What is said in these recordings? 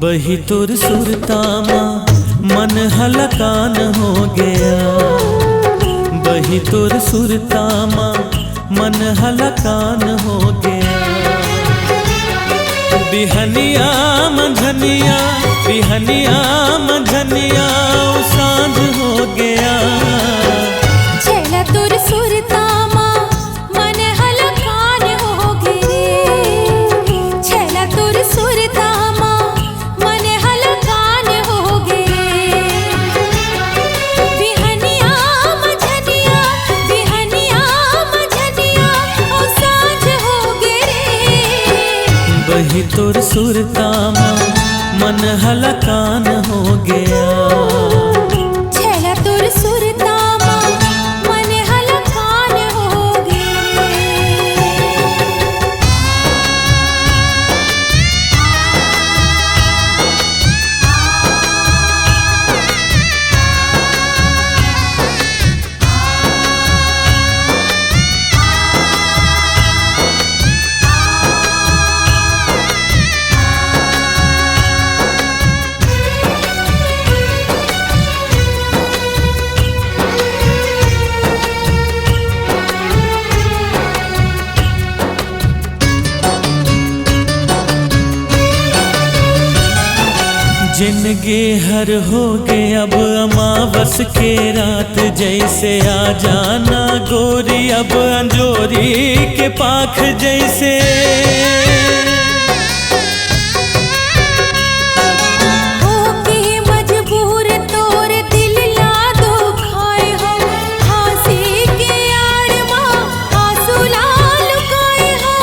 बही तुर सुरतामा मन हलकान हो गया। बही तुर सुरतामा मन हलकान हो गया। बिहनिया मंझनिया बिहनिया मंझनिया सांझ हो गया। छेला तुर सुरतामा मन हलकान हो गए। छेला तुर सुरतामा मन हलकान हो गए। बिहनिया मंझनिया ओ सांझ हो गए। बही तुर सुरतामा मन हलकान हो गया। छेला तुर सुरतामा मन हलकान हो गए। जिनगे हर हो गए अब अमावस के रात जैसे आ जाना गोरी अब अंजोरी के पाख जैसे। होके मजबूर तोर दिल ला दुखाए हो। फांसी के आड़ मां आंसू ला लुकाए हो।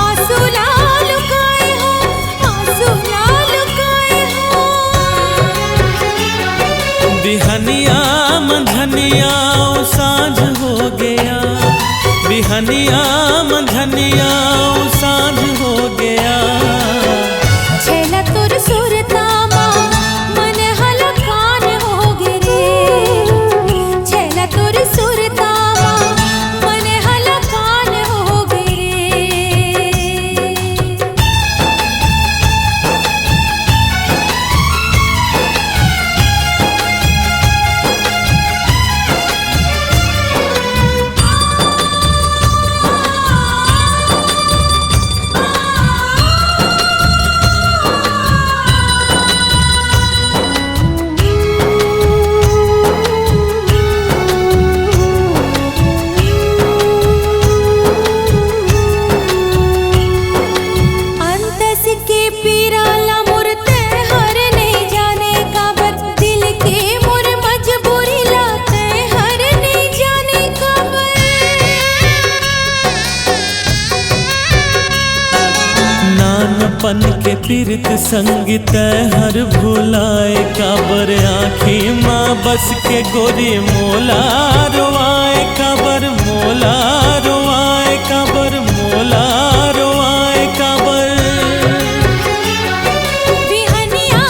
आंसू ला लुकाए हो। आंसू ला लुकाए हो। बिहनिया मंझनिया सांझ हो गया। बिहनिया मंझनिया सांझ हो गया। छेला तुर सुरतामा मन हलकान हो गए। छेला तुर सुरतामा मन हलकान हो गए। अंतस के पीराला मुरते हर नहीं जाने काबर। दिल के मुर मजबूरी लाते हर नहीं जाने काबर। नानपन के पीरत संगीत हर भुलाए काबर। आँखी माँ बस के गोरी मोला रोआए काबर। मोला रोआए काबर। मोला रोआए काबर। बिहनिया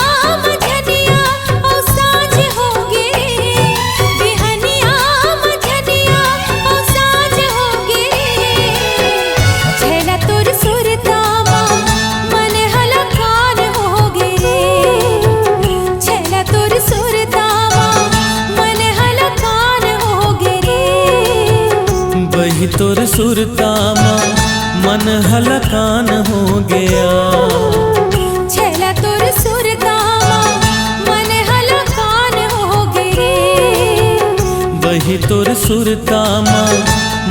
मंझनिया ओ सांझ हो गए। बिहनिया मंझनिया ओ सांझ हो गए। छेला तुर सुरतामा मन हलकान हो गए। छेला तुर सुरतामा मन हलकान हो गए। बही तुर सुरतामा मन हलकान हो गया। छेला तुर सुरतामा मन हलकान हो गए। बही तुर सुरतामा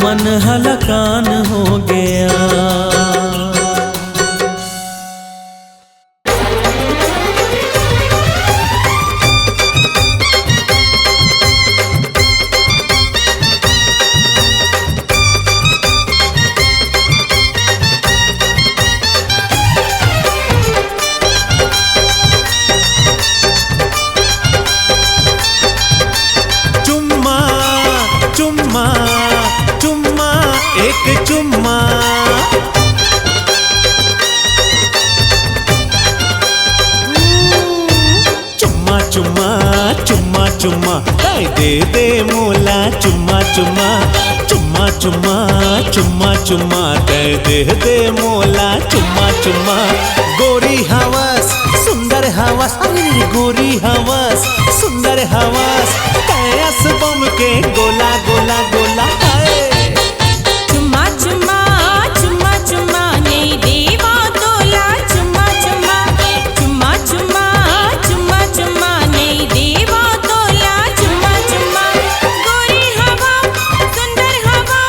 मन हलकान हो गया। चुम्मा चुम्मा चुम्मा एक चुम्मा। चुम्मा चुम्मा चुम्मा चुम्मा दे दे मोला चुम्मा चुम्मा। चुम्मा चुम्मा चुम्मा चुम्मा दे दे मोला चुम्मा चुम्मा। गोरी हवस सुन सुंदर हवस, अरे गोरी हवस, सुंदर हवस, कैस बम के गोला गोला गोला हाय। चुम्मा चुम्मा चुम्मा चुम्मा नहीं देवा तोला, चुम्मा चुम्मा चुम्मा चुम्मा चुम्मा चुम्मा नहीं देवा तोला, चुम्मा चुम्मा। गोरी हवा सुंदर हवा,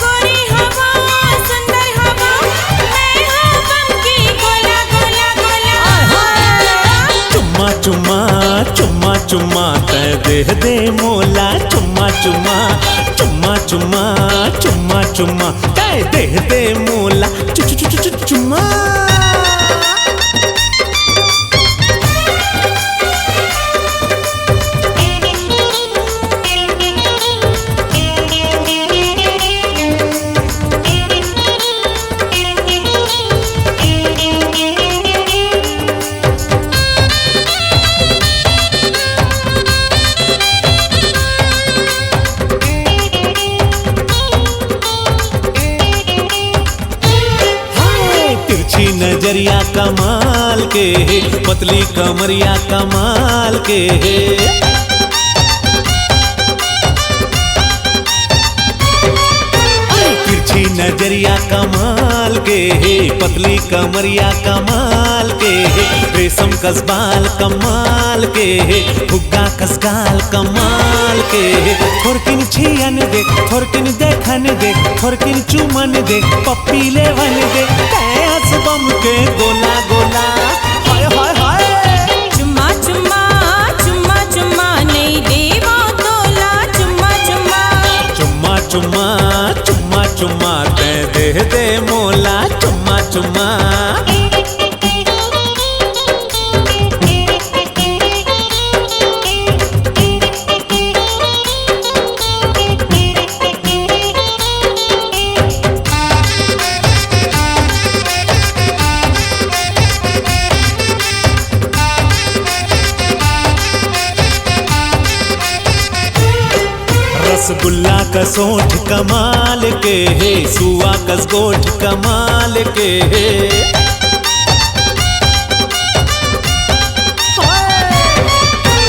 गोरी हवा सुंदर हवा, मैं हूँ बम की गोला गोला गोला। चुम्मा चुम्मा चुम्मा चुम्मा तय दे दे मोला, चुम्मा चुम्मा चुम्मा चुम्मा चुम्मा चुम्मा तय दे दे मोला, चु चु चु चु चुम्मा। तिरछी नजरिया कमाल के, पतली कमरिया कमाल के, तिरछी नजरिया कमाल के, पतली कमरिया कमाल के, रेशम कसबाल कमाल के, हुक्का कसगाल कमाल के, थोरकिन छियन दे, थोरकिन देखन दे, थोरकिन चुमन दे, पप्पी लेवन दे, कैस बम के गोला गोला हाय हाय हाय। चुम्मा चुम्मा चुम्मा चुम्मा नहीं देवा तोला, चुम्मा चुम्मा चुम्मा चुम्मा चुम्मा चुम्मा तय दे दे मोला, चुम्मा चुम्मा। रसगुल्ला का सोठ कमाल के है, सुआ कस गोठ कमाल के है,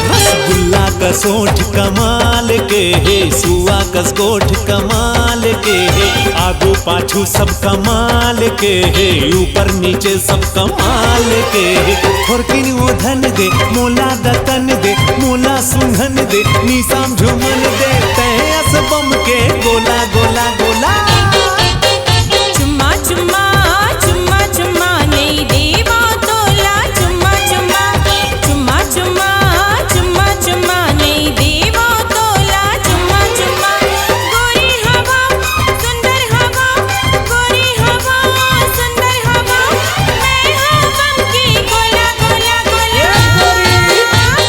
रसगुल्ला का सोठ कमाल के है, सुआ कस गोठ कमाल के है, आगू पाछू सब कमाल के है, ऊपर नीचे सब कमाल के है, थोरकिन उधन दे, मोला दतन दे, मोला सुंघन दे, निशाम झुमन दे, तैस बम के गोला गोला गोला। चुम्मा चुम्मा चुम्मा चुम्मा नहीं देवा तोला, चुम्मा चुम्मा चुम्मा चुम्मा चुम्मा चुम्मा नहीं देवा तोला, चुम्मा चुम्मा। गोरी हवा सुंदर हवा, गोरी हवा सुंदर हवा, मैं हूँ बम की गोला गोला गोला।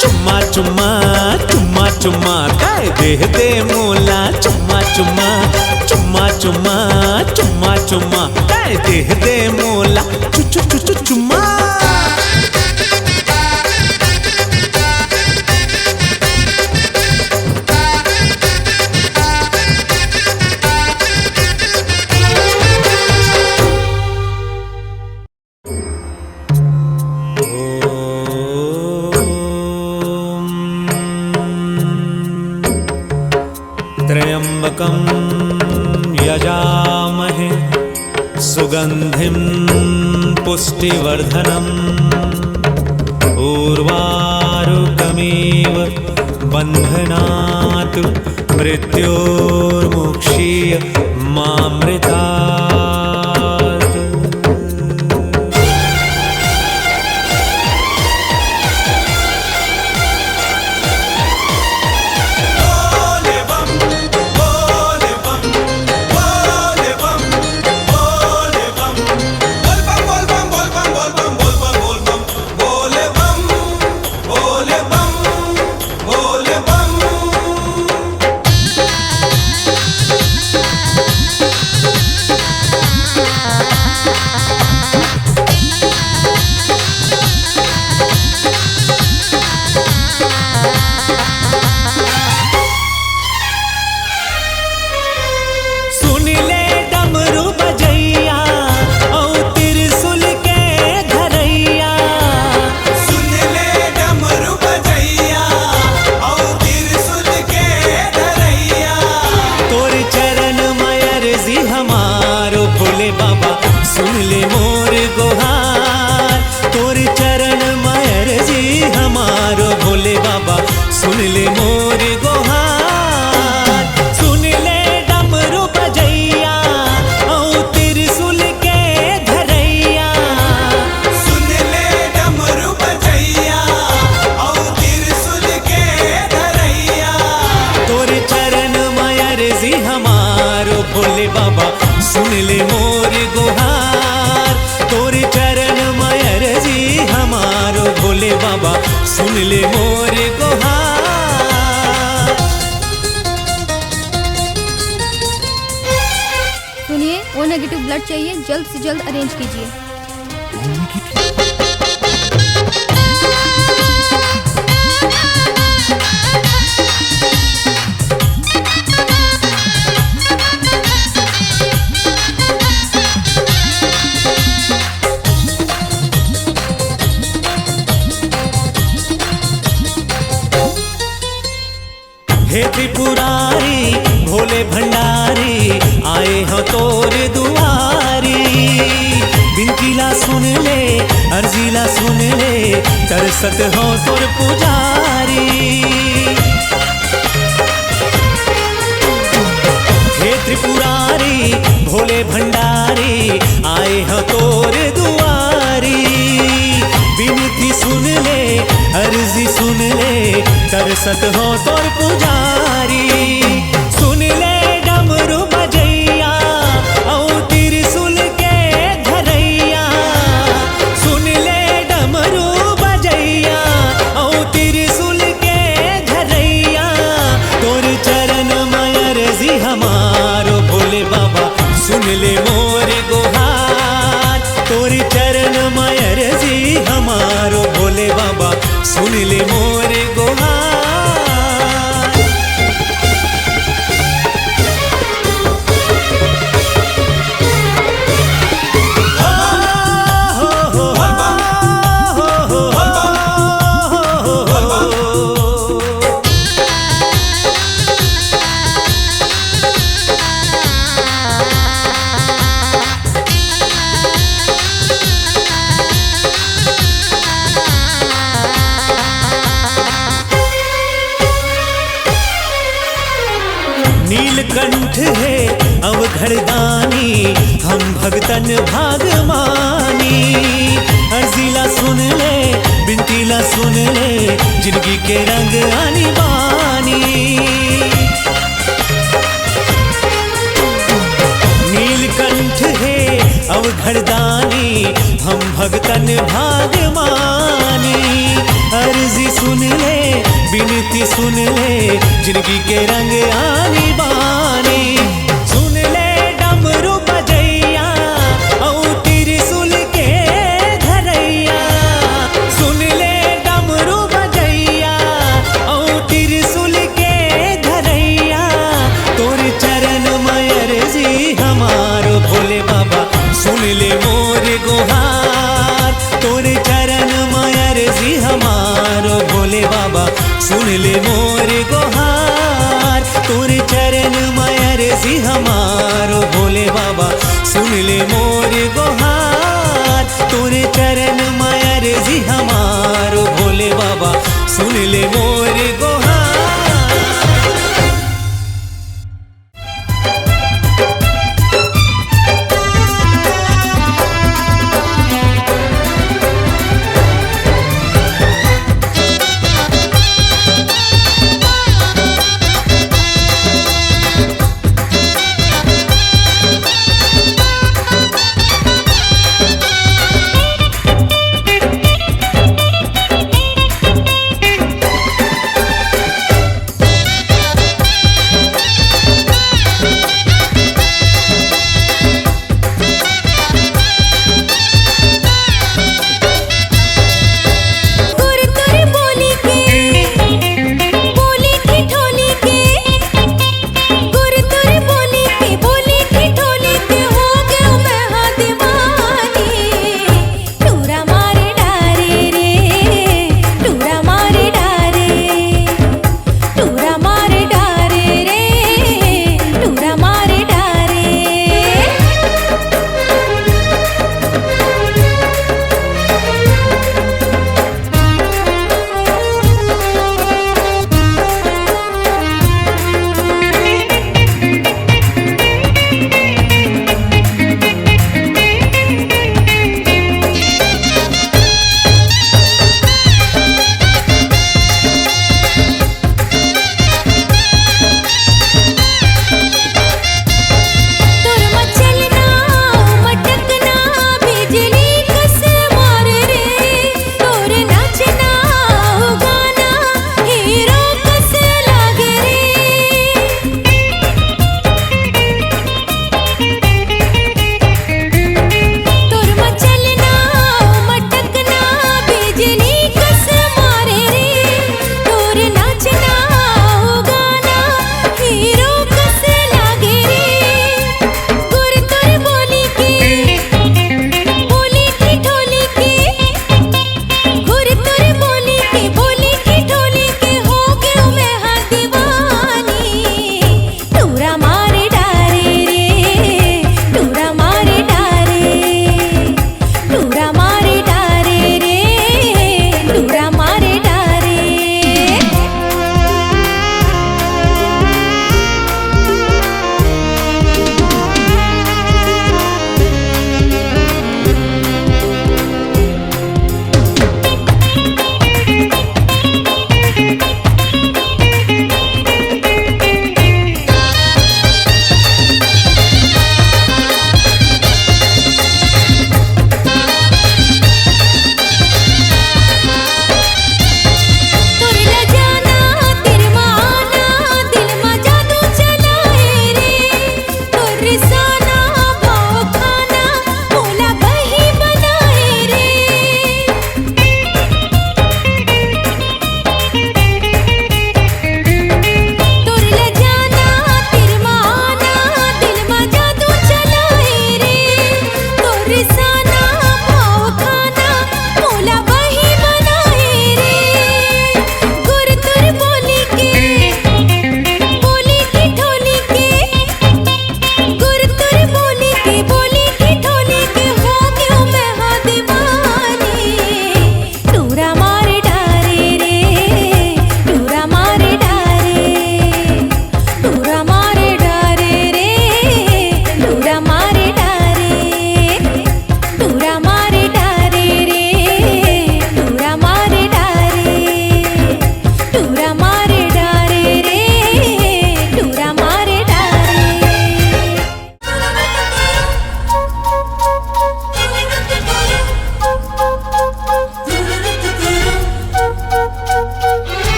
चुम्मा चुम्मा चुम्मा चुम्मा काय दे दे मोला, चुम्मा चुम्मा चुम्मा चुम्मा चुम्मा चुम्मा काय दे दे मोला, चु चु चु चु चुम्मा। त्र्यंबकं यजामहे सुगंधिं पुष्टिवर्धनम्, उर्वारुकमिव बन्धनात् मृत्योर्मुक्षीय मामृतात्। ले मोर गुहार, तोरे चरण मयर जी हमारो भोले बाबा सुन ले मोर गुहार। सुनिए, ओ नेगेटिव ब्लड चाहिए, जल्द से जल्द अरेंज कीजिए। हे त्रिपुरारी भोले भंडारी आए हो तोरे दुआरी, बिनतीला सुन ले अर्जीला सुन ले तरसत हो तोर पुजारी। हे त्रिपुरारी भोले भंडारी आए हो तोरे दुआरी, बिनती सुन ले अर्जी सुन ले तरसत हो तोर पुजारी। सुन ले डमरू बजैया औ त्रिशूल के धरैया, सुन ले डमरू बजैया औ त्रिशूल के धरैया, तोर चरण मयर जी हमारो भोले बाबा सुन ले मोर गुहार, तोर चरण मयर जी हमारो भोले बाबा सुन ले मोर गुहार। नीलकंठ है अवघड़दानी हम भगतन भागमानी, अर्जीला सुन ले बिनतीला सुन ले जिंदगी के रंग आनी बानी। नीलकंठ है अवघड़दानी हम भगतन भागमानी, अर्जी सुन ले बिनती सुन ले जिंदगी के रंग आनी बानी। सुन ले डमरू बजैया औ त्रिशूल के धरैया, सुन ले डमरू बजैया औ त्रिशूल के धरैया, तोर चरण मयर जी हमारो भोले बाबा सुन ले मोर गुहार, तोर चरण मयर जी हमारो भोले बाबा सुन ले मोर गुहार, तोर चरण मयर जी हमारो भोले बाबा सुन ले मोर गुहार, तोर चरण मयर जी हमारो भोले बाबा सुन ले मोर गुहार।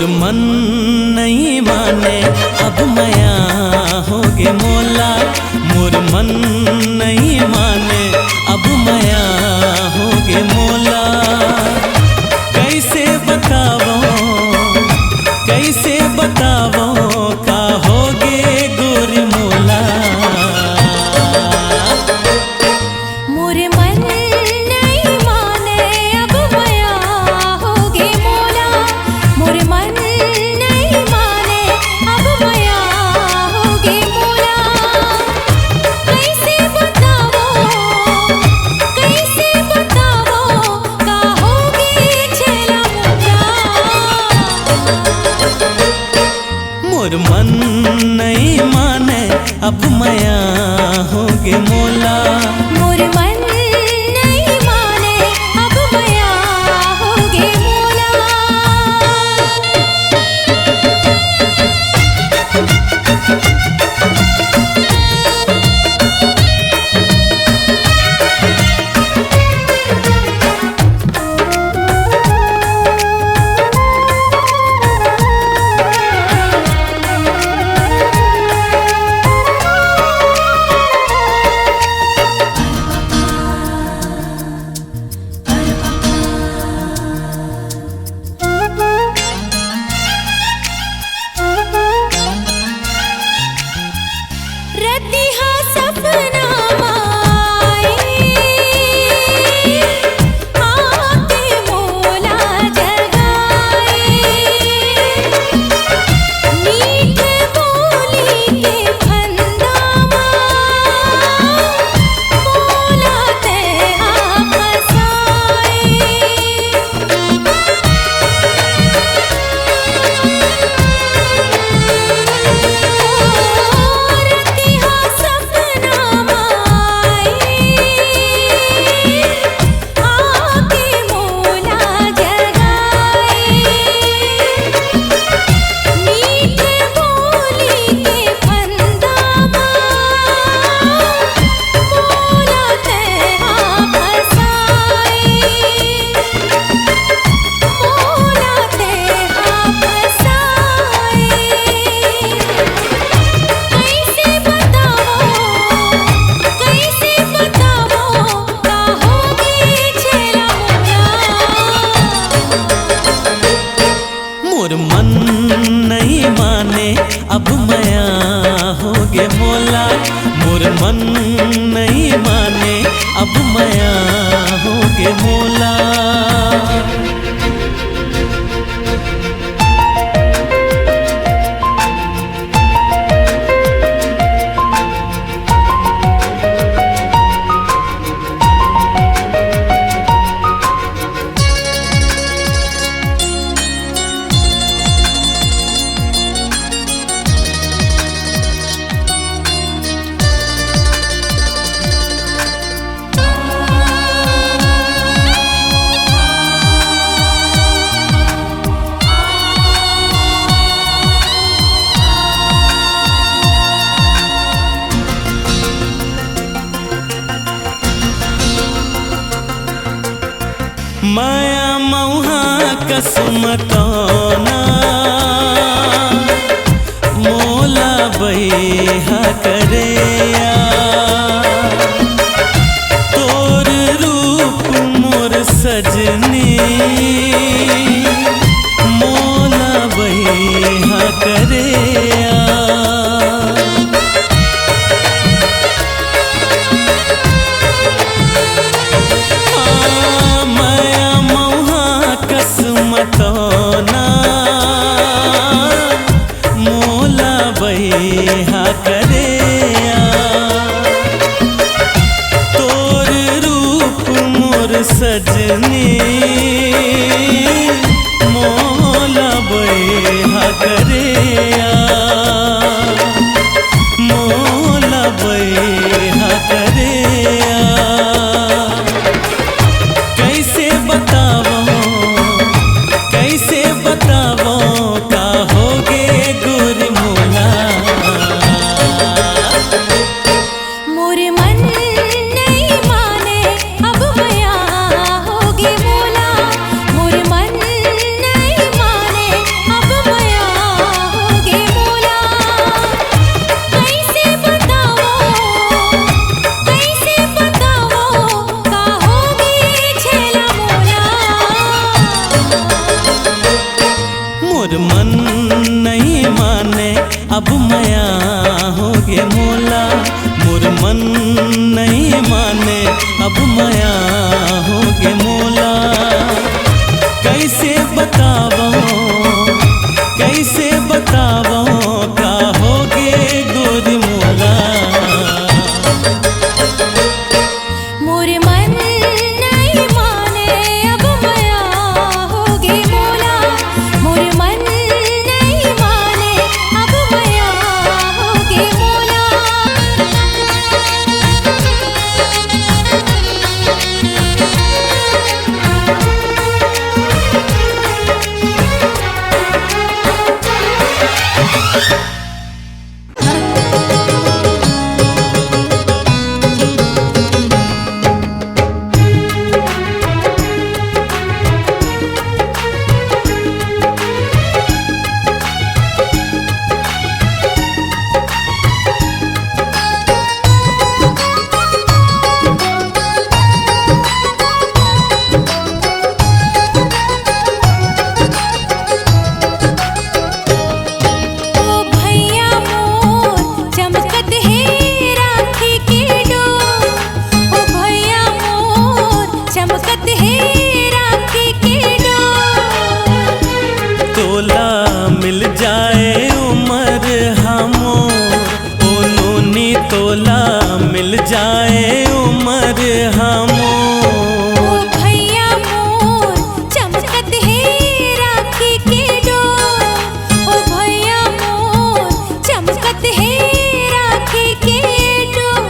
मोर मन नहीं माने अब मया होगे मोला, मोर मन नहीं माने अब मया होगे मोला। कैसे बतावो का होगे गोरी मोला। मोर मन नहीं माने अब मया होगे मोला, मोर मन नहीं माने अब मया होगे मोला। कैसे बतावो का होगे छेला मोला। मोर मन नहीं माने अब मया होगे मोला। मोर मन नहीं माने अब मया होगे मोला। रतिहा सपना माए आके मोला जगाए। मीठ बोली के फंदा मोला ते फसाए। रतिहा सपना माए आके मोला जगाए। मीठ बोली के फंदा मोला ते फसाए। मोला ते फसाए। कैसे बतावो का होगे छेला मोला। मोर मन नहीं माने अब मया होगे मोला, मोर मन नहीं माने अब मया होगे मोला। माया मौहा कसमतौना मोला बैहा करेया। तोर रूप मोर सजनी मोला बैहा करेया। कसमतौना मोला बैहा करेया। तोर रूप मोर सजनी मोर मन नहीं माने अब मया हो गे मोला, मोर मन नहीं माने अब मया हो गे मोला। कैसे बतावो का होगे गोरी मोला। मोर मन नहीं माने अब मया होगे मोला, मोर मन नहीं माने अब मया होगे मोला। तोला मिल जाए उमर हमोर ओ नूनी, तोला मिल जाए उमर हमोर। ओ भैया मोर चमकत है राखी के डोर, ओ भैया मोर चमकत है राखी के डोर।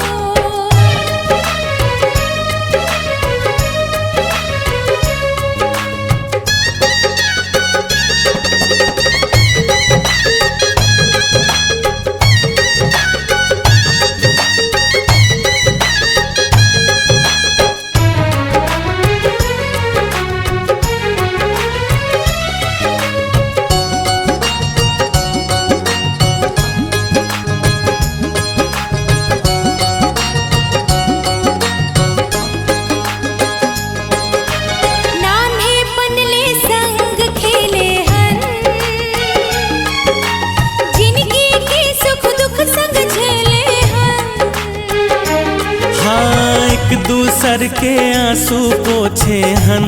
दूसर के आंसू पोछे हन,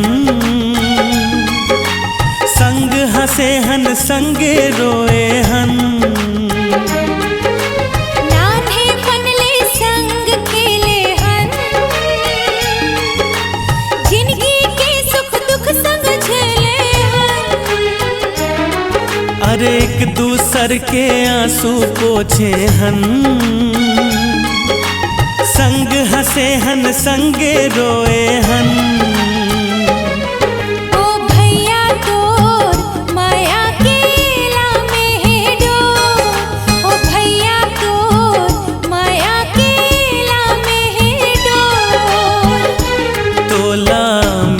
संग हंसे हन संगे रोए हन। नान्हे पनले संग खेले हन, जिंदगी के सुख दुख संग झेले हन। अरे एक दूसर के आंसू पोछे हन, संग हंसे हन संगे रोए हन। ओ भैया तोर माया केला में डोर, ओ भैया तोर माया केला में डोर। तोला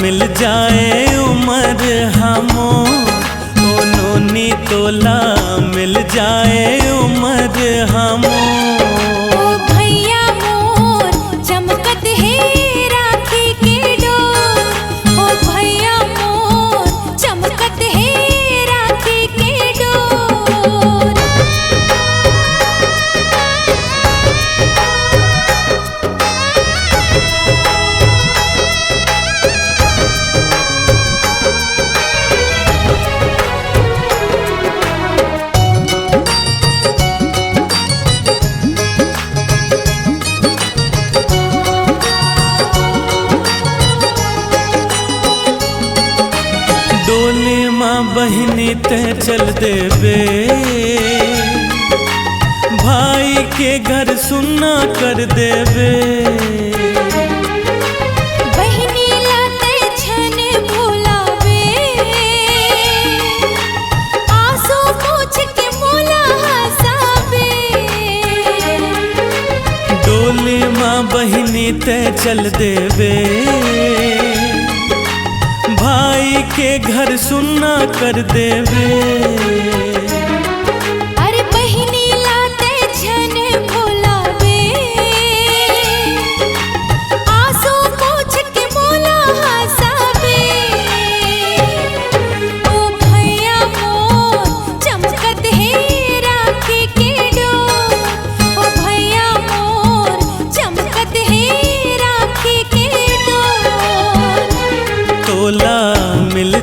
मिल जाए उमर हमोर ओ नूनी, तोला मिल जाए उमर हमोर। डोली माँ बहिनी ते चल देवे, भाई के घर सुनना कर देवे। बहिनी लाते छन भुलावे, आंसू पोंछ के मोला हंसावे। डोली माँ बहिनी ते चल देवे, भाई के घर सुनना कर देवे। अरे बहिनी लाते छन भुलावे, आंसू पोंछ के मोला हंसावे। ओ भैया मोर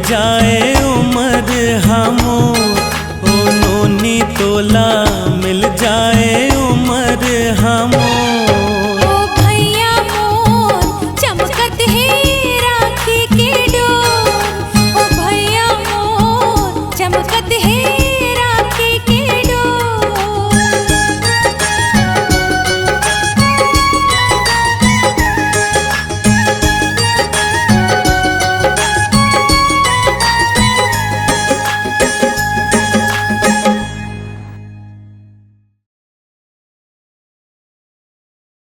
जाए उम्र हमो ओ नोनी तोला